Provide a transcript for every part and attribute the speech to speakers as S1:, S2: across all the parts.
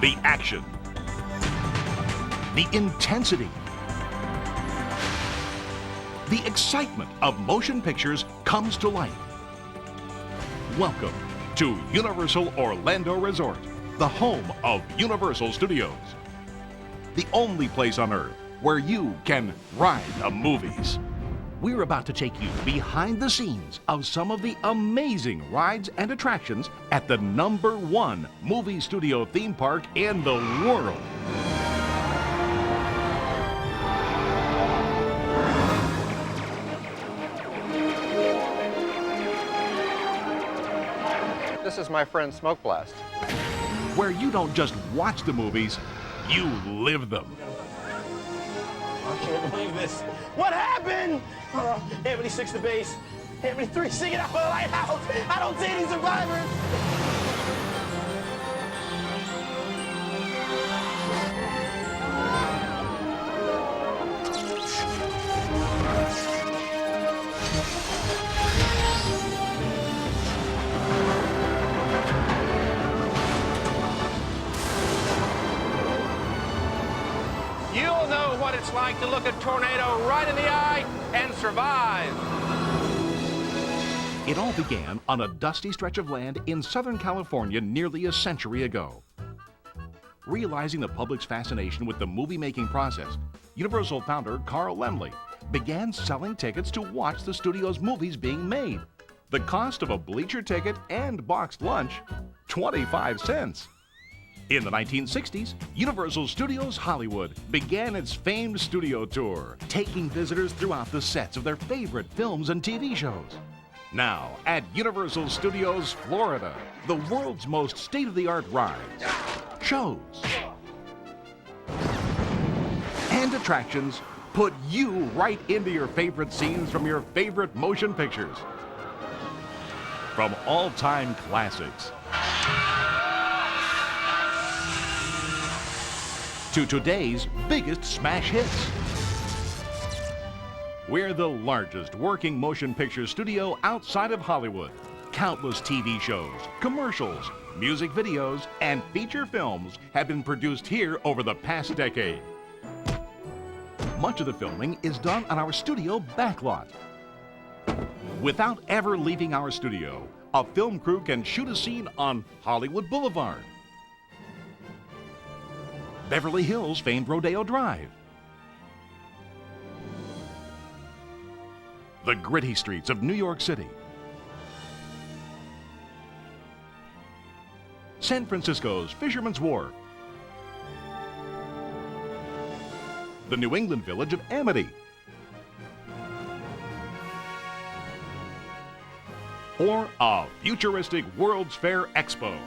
S1: The action, the intensity, the excitement of motion pictures comes to life. Welcome to Universal Orlando Resort, the home of Universal Studios. The only place on Earth where you can ride the movies. We're about to take you behind the scenes of some of the amazing rides and attractions at the #1 movie studio theme park in the world.
S2: This is my friend Smoke Blast.
S1: Where you don't just watch the movies, you live them.
S3: I can't believe this. What happened? Anthony 6 to base. Anthony 3 singing out of the lighthouse. I don't see any survivors.
S4: You'll know what it's like to look a tornado right in the eye and survive.
S1: It all began on a dusty stretch of land in Southern California nearly a century ago. Realizing the public's fascination with the movie-making process, Universal founder Carl Laemmle began selling tickets to watch the studio's movies being made. The cost of a bleacher ticket and boxed lunch, 25 cents. In the 1960s, Universal Studios Hollywood began its famed studio tour, taking visitors throughout the sets of their favorite films and TV shows. Now, at Universal Studios Florida, the world's most state-of-the-art rides, shows, and attractions put you right into your favorite scenes from your favorite motion pictures. From all-time classics to today's biggest smash hits. We're the largest working motion picture studio outside of Hollywood. Countless TV shows, commercials, music videos, and feature films have been produced here over the past decade. Much of the filming is done on our studio backlot. Without ever leaving our studio, a film crew can shoot a scene on Hollywood Boulevard, Beverly Hills' famed Rodeo Drive, the gritty streets of New York City, San Francisco's Fisherman's Wharf, the New England village of Amity, or a futuristic World's Fair Expo.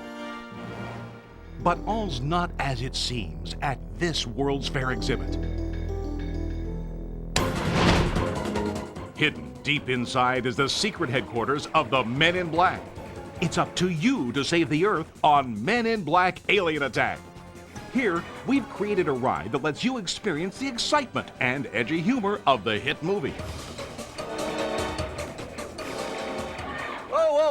S1: But all's not as it seems at this World's Fair exhibit. Hidden deep inside is the secret headquarters of the Men in Black. It's up to you to save the Earth on Men in Black Alien Attack. Here, we've created a ride that lets you experience the excitement and edgy humor of the hit movie.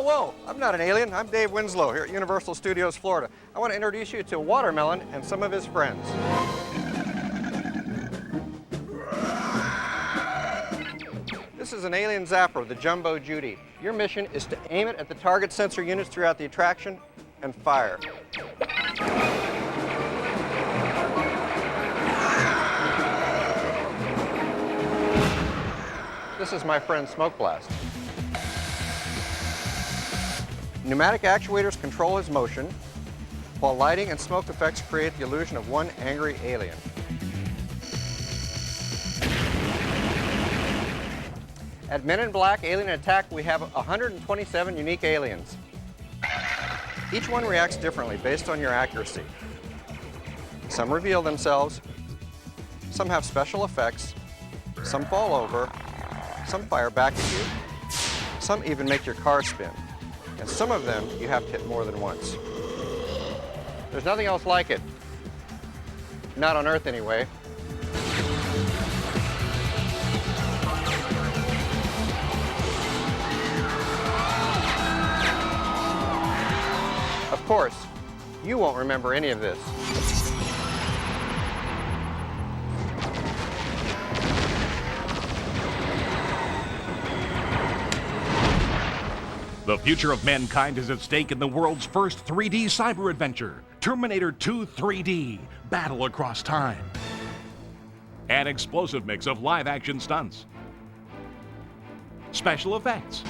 S2: Whoa. I'm not an alien. I'm Dave Winslow here at Universal Studios Florida. I want to introduce you to Watermelon and some of his friends. This is an alien zapper, the Jumbo Judy. Your mission is to aim it at the target sensor units throughout the attraction and fire. This is my friend Smoke Blast. Pneumatic actuators control his motion, while lighting and smoke effects create the illusion of one angry alien. At Men in Black Alien Attack, we have 127 unique aliens. Each one reacts differently based on your accuracy. Some reveal themselves, some have special effects, some fall over, some fire back at you, some even make your car spin, and some of them you have to hit more than once. There's nothing else like it. Not on Earth, anyway. Of course, you won't remember any of this.
S1: The future of mankind is at stake in the world's first 3D cyber adventure, Terminator 2 3D, Battle Across Time. An explosive mix of live-action stunts, special effects,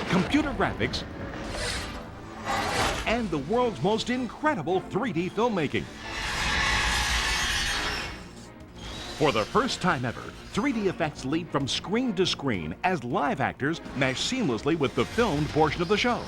S1: computer graphics, and the world's most incredible 3D filmmaking. For the first time ever, 3D effects leap from screen to screen as live actors mesh seamlessly with the filmed portion of the show.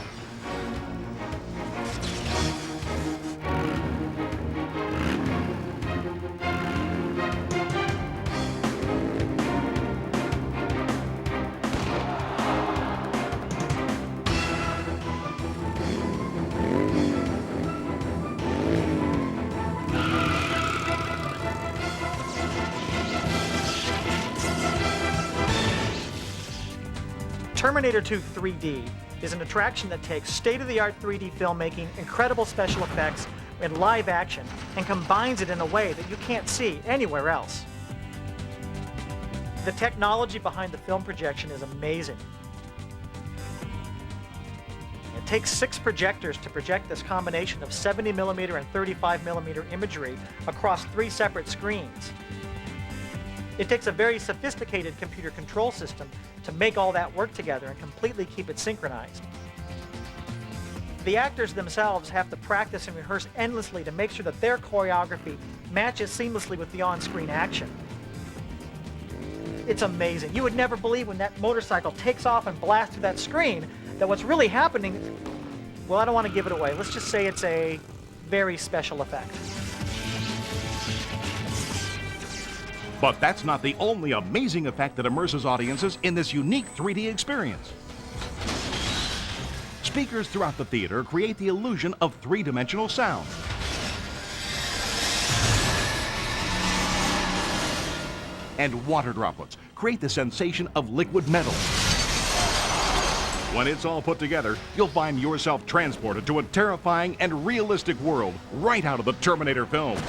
S5: Terminator 2 3D is an attraction that takes state-of-the-art 3D filmmaking, incredible special effects, and live action, and combines it in a way that you can't see anywhere else. The technology behind the film projection is amazing. It takes 6 projectors to project this combination of 70mm and 35mm imagery across 3 separate screens. It takes a very sophisticated computer control system to make all that work together and completely keep it synchronized. The actors themselves have to practice and rehearse endlessly to make sure that their choreography matches seamlessly with the on-screen action. It's amazing. You would never believe when that motorcycle takes off and blasts through that screen that what's really happening, well, I don't want to give it away. Let's just say it's a very special effect.
S1: But that's not the only amazing effect that immerses audiences in this unique 3D experience. Speakers throughout the theater create the illusion of three-dimensional sound. And water droplets create the sensation of liquid metal. When it's all put together, you'll find yourself transported to a terrifying and realistic world right out of the Terminator film.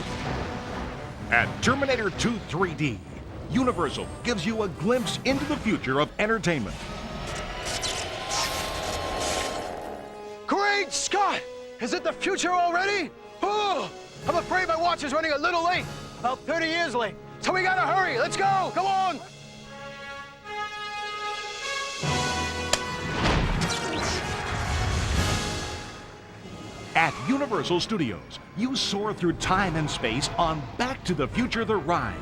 S1: At Terminator 2 3D, Universal gives you a glimpse into the future of entertainment.
S6: Great Scott! Is it the future already? Oh, I'm afraid my watch is running a little late. About 30 years late. So we gotta hurry. Let's go. Come on.
S1: At Universal Studios, you soar through time and space on Back to the Future the Ride.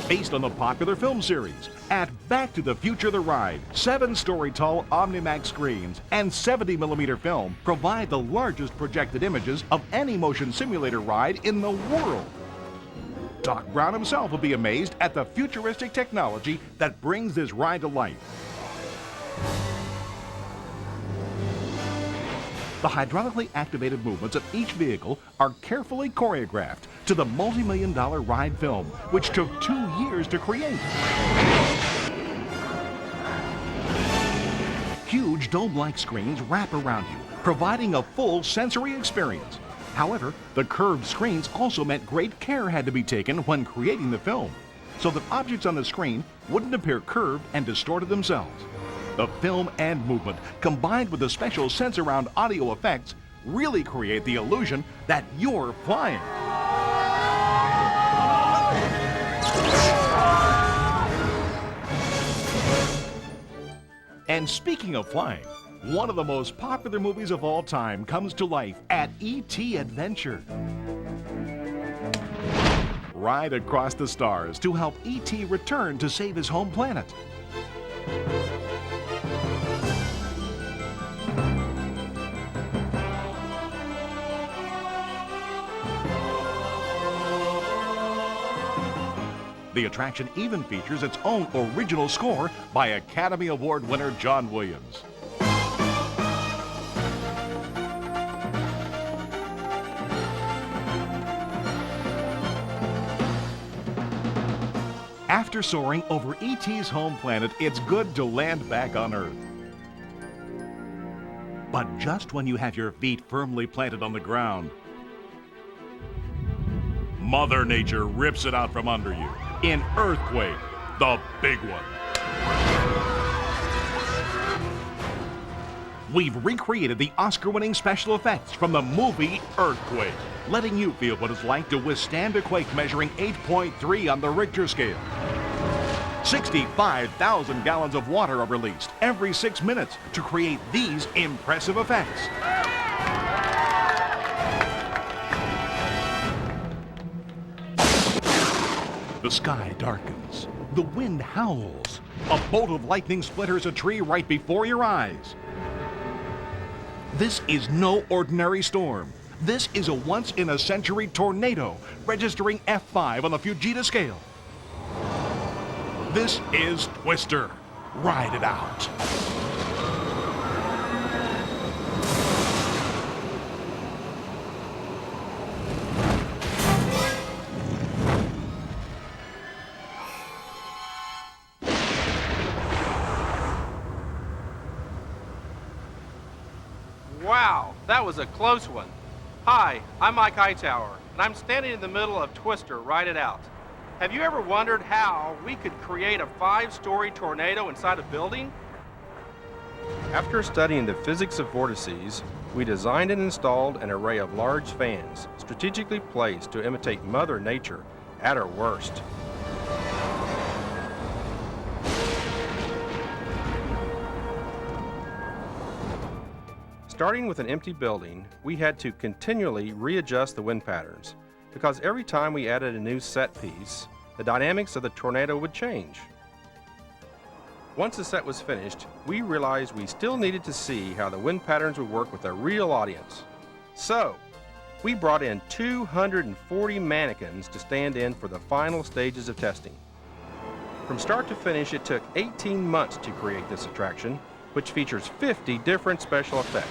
S1: Based on the popular film series, at Back to the Future the Ride, 7-story-tall OmniMax screens and 70mm film provide the largest projected images of any motion simulator ride in the world. Doc Brown himself will be amazed at the futuristic technology that brings this ride to life. The hydraulically activated movements of each vehicle are carefully choreographed to the multi-million-dollar ride film, which took 2 years to create. Huge dome-like screens wrap around you, providing a full sensory experience. However, the curved screens also meant great care had to be taken when creating the film, so that objects on the screen wouldn't appear curved and distorted themselves. The film and movement, combined with the special sense-around audio effects, really create the illusion that you're flying. And speaking of flying, One of the most popular movies of all time comes to life at E.T. Adventure. Ride across the stars to help E.T. return to save his home planet. The attraction even features its own original score by Academy Award winner John Williams. After soaring over E.T.'s home planet, it's good to land back on Earth. But just when you have your feet firmly planted on the ground, Mother Nature rips it out from under you in Earthquake, the big one. We've recreated the Oscar-winning special effects from the movie Earthquake, letting you feel what it's like to withstand a quake measuring 8.3 on the Richter scale. 65,000 gallons of water are released every 6 minutes to create these impressive effects. The sky darkens, the wind howls, a bolt of lightning splinters a tree right before your eyes. This is no ordinary storm. This is a once-in-a-century tornado, registering F5 on the Fujita scale. This is Twister. Ride it out.
S4: Wow, that was a close one. Hi, I'm Mike Hightower, and I'm standing in the middle of Twister, Ride It Out. Have you ever wondered how we could create a 5-story tornado inside a building? After studying the physics of vortices, we designed and installed an array of large fans, strategically placed to imitate Mother Nature at her worst. Starting with an empty building, we had to continually readjust the wind patterns, because every time we added a new set piece, the dynamics of the tornado would change. Once the set was finished, we realized we still needed to see how the wind patterns would work with a real audience. So, we brought in 240 mannequins to stand in for the final stages of testing. From start to finish, it took 18 months to create this attraction, which features 50 different special effects.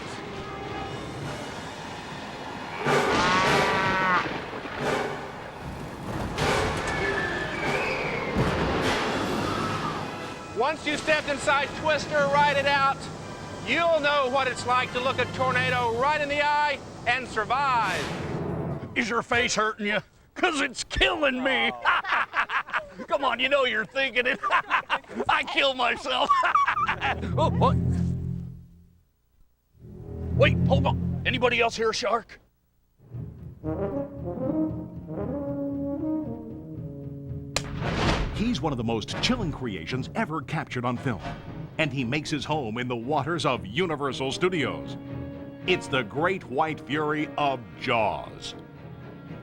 S4: Once you stepped inside Twister, Ride It Out, you'll know what it's like to look a tornado right in the eye and survive.
S7: Is your face hurting you? 'Cause it's killing me. Come on, you know you're thinking it. I killed myself. Oh, what? Wait, hold on. Anybody else hear a shark?
S1: He's one of the most chilling creations ever captured on film, and he makes his home in the waters of Universal Studios. It's the Great White Fury of Jaws.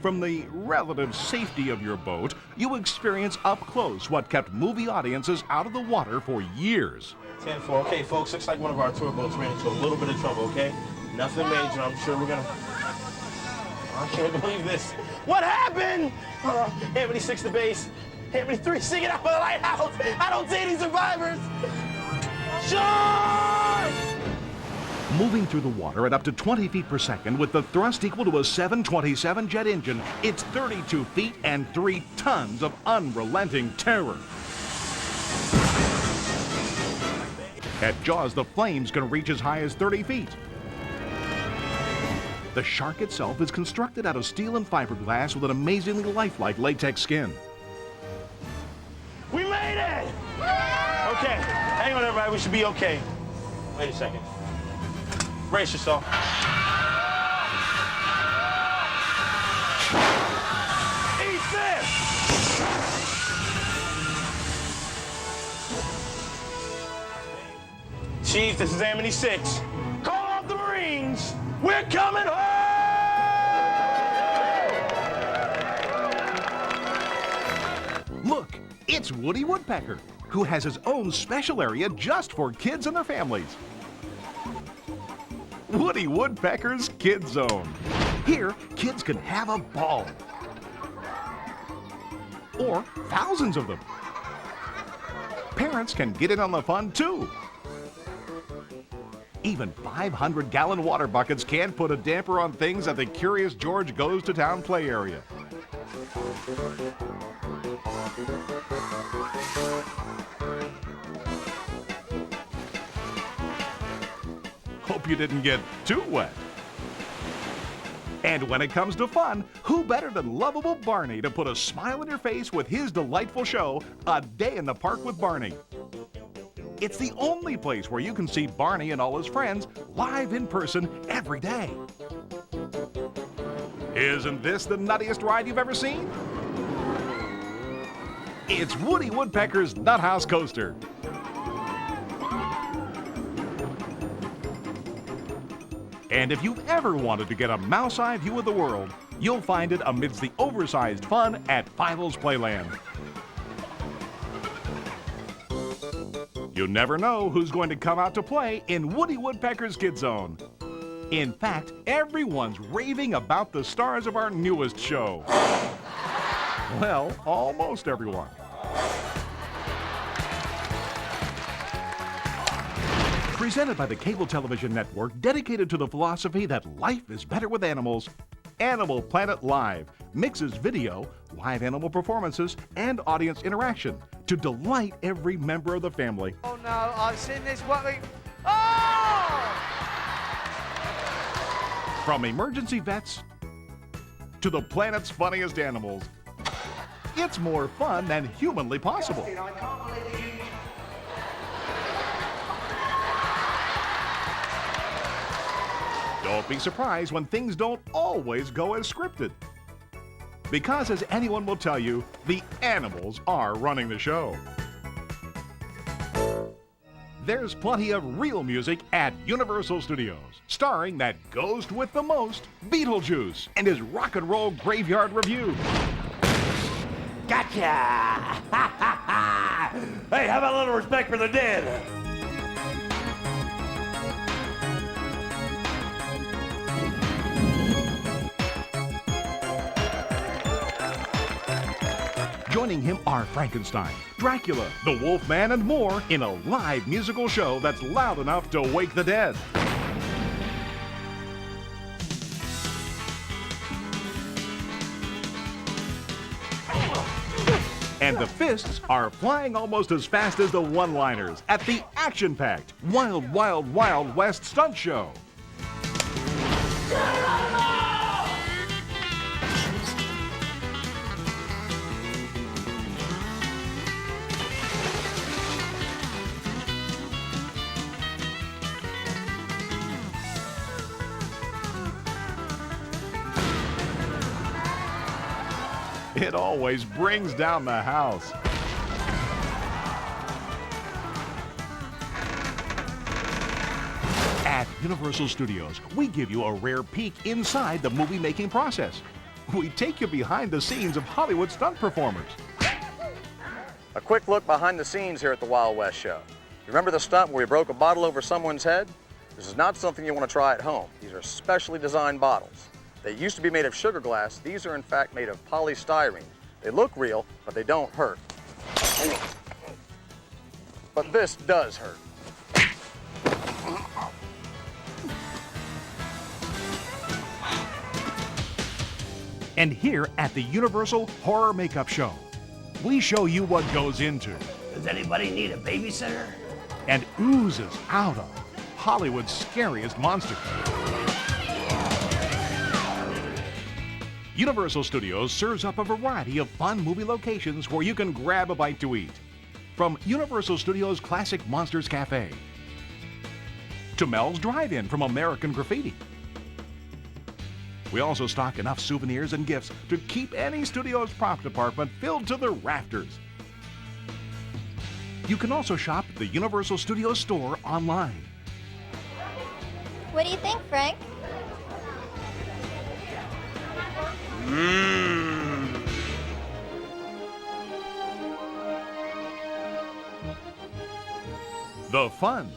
S1: From the relative safety of your boat, you experience up close what kept movie audiences out of the water for years.
S3: 10-4. Okay, folks, looks like one of our tour boats ran into a little bit of trouble, okay? Nothing major. I'm sure we're gonna... I can't believe this. What happened? Ebony 6 to base. Ebony 3, sing it out of the lighthouse. I don't see any survivors. Shark!
S1: Moving through the water at up to 20 feet per second with the thrust equal to a 727 jet engine, it's 32 feet and 3 tons of unrelenting terror. At Jaws, the flames can reach as high as 30 feet. The shark itself is constructed out of steel and fiberglass with an amazingly lifelike latex skin.
S3: We made it! Okay, hang on, everybody. We should be okay. Wait a second. Brace yourself. Eat this! Chief, this is Amity 6. Call off the Marines. We're coming home!
S1: Look, it's Woody Woodpecker, who has his own special area just for kids and their families. Woody Woodpecker's Kid Zone. Here, kids can have a ball. Or thousands of them. Parents can get in on the fun too. Even 500-gallon water buckets can put a damper on things at the Curious George Goes to Town play area. Hope you didn't get too wet. And when it comes to fun, who better than lovable Barney to put a smile on your face with his delightful show, A Day in the Park with Barney. It's the only place where you can see Barney and all his friends live in person every day. Isn't this the nuttiest ride you've ever seen? It's Woody Woodpecker's Nut House Coaster. And if you've ever wanted to get a mouse-eye view of the world, you'll find it amidst the oversized fun at Fievel's Playland. You never know who's going to come out to play in Woody Woodpecker's Kid Zone. In fact, everyone's raving about the stars of our newest show. Well, almost everyone. Presented by the cable television network dedicated to the philosophy that life is better with animals, Animal Planet Live mixes video, live animal performances, and audience interaction to delight every member of the family.
S6: Oh no, I've seen this. Oh!
S1: From emergency vets to the planet's funniest animals, it's more fun than humanly possible. Don't be surprised when things don't always go as scripted. Because as anyone will tell you, the animals are running the show. There's plenty of real music at Universal Studios, starring that ghost with the most, Beetlejuice, and his rock and roll graveyard review.
S7: Gotcha! Hey, how about a little respect for the dead?
S1: Joining him are Frankenstein, Dracula, the Wolfman, and more in a live musical show that's loud enough to wake the dead. And the fists are flying almost as fast as the one-liners at the action-packed Wild, Wild, Wild West Stunt Show. It always brings down the house. At Universal Studios, we give you a rare peek inside the movie-making process. We take you behind the scenes of Hollywood stunt performers.
S2: A quick look behind the scenes here at the Wild West Show. You remember the stunt where we broke a bottle over someone's head? This is not something you want to try at home. These are specially designed bottles. They used to be made of sugar glass. These are in fact made of polystyrene. They look real, but they don't hurt. But this does hurt.
S1: And here at the Universal Horror Makeup Show, we show you what goes into
S7: Does anybody need a babysitter?
S1: and oozes out of Hollywood's scariest monsters. Universal Studios serves up a variety of fun movie locations where you can grab a bite to eat. From Universal Studios' classic Monsters Cafe to Mel's Drive-In from American Graffiti. We also stock enough souvenirs and gifts to keep any studio's prop department filled to the rafters. You can also shop at the Universal Studios store online.
S8: What do you think, Frank?
S1: The fun.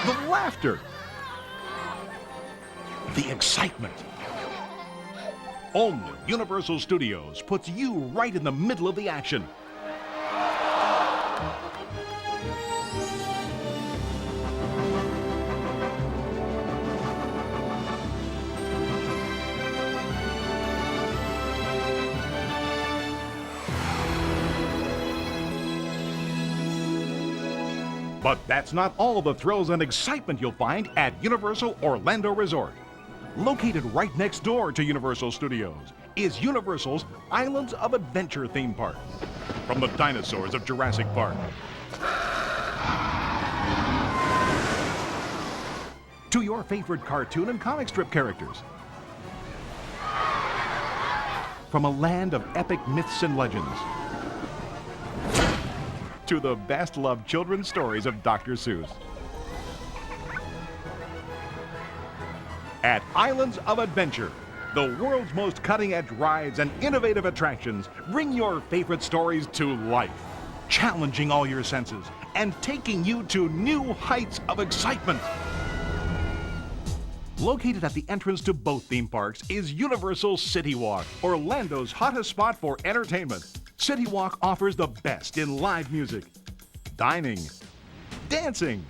S1: The laughter. The excitement. Only Universal Studios puts you right in the middle of the action. But that's not all the thrills and excitement you'll find at Universal Orlando Resort. Located right next door to Universal Studios is Universal's Islands of Adventure theme park. From the dinosaurs of Jurassic Park to your favorite cartoon and comic strip characters. From a land of epic myths and legends to the best-loved children's stories of Dr. Seuss. At Islands of Adventure, the world's most cutting-edge rides and innovative attractions bring your favorite stories to life, challenging all your senses and taking you to new heights of excitement. Located at the entrance to both theme parks is Universal City Walk, Orlando's hottest spot for entertainment. City Walk offers the best in live music, dining, dancing,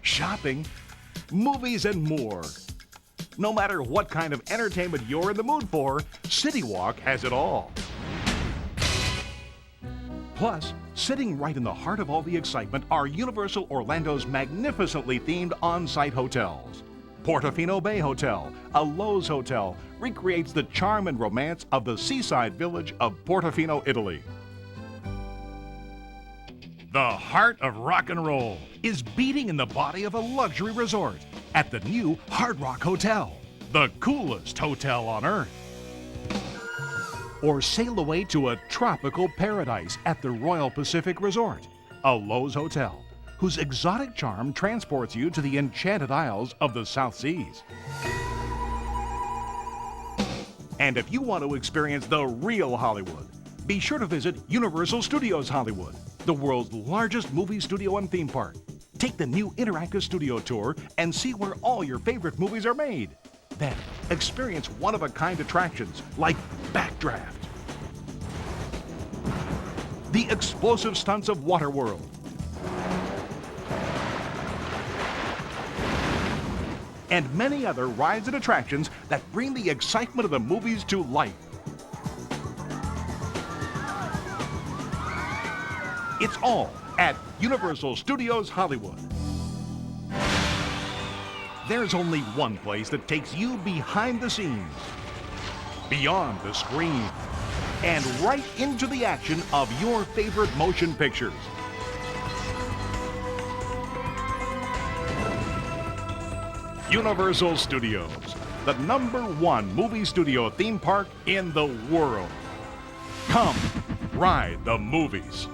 S1: shopping, movies, and more. No matter what kind of entertainment you're in the mood for, City Walk has it all. Plus, sitting right in the heart of all the excitement are Universal Orlando's magnificently themed on-site hotels. Portofino Bay Hotel, a Loews hotel, recreates the charm and romance of the seaside village of Portofino, Italy. The heart of rock and roll is beating in the body of a luxury resort at the new Hard Rock Hotel, the coolest hotel on earth. Or sail away to a tropical paradise at the Royal Pacific Resort, a Loews hotel, whose exotic charm transports you to the enchanted isles of the South Seas. And if you want to experience the real Hollywood, be sure to visit Universal Studios Hollywood, the world's largest movie studio and theme park. Take the new interactive studio tour and see where all your favorite movies are made. Then, experience one-of-a-kind attractions like Backdraft, the explosive stunts of Waterworld, and many other rides and attractions that bring the excitement of the movies to life. It's all at Universal Studios Hollywood. There's only one place that takes you behind the scenes, beyond the screen, and right into the action of your favorite motion pictures. Universal Studios, the #1 movie studio theme park in the world. Come, ride the movies.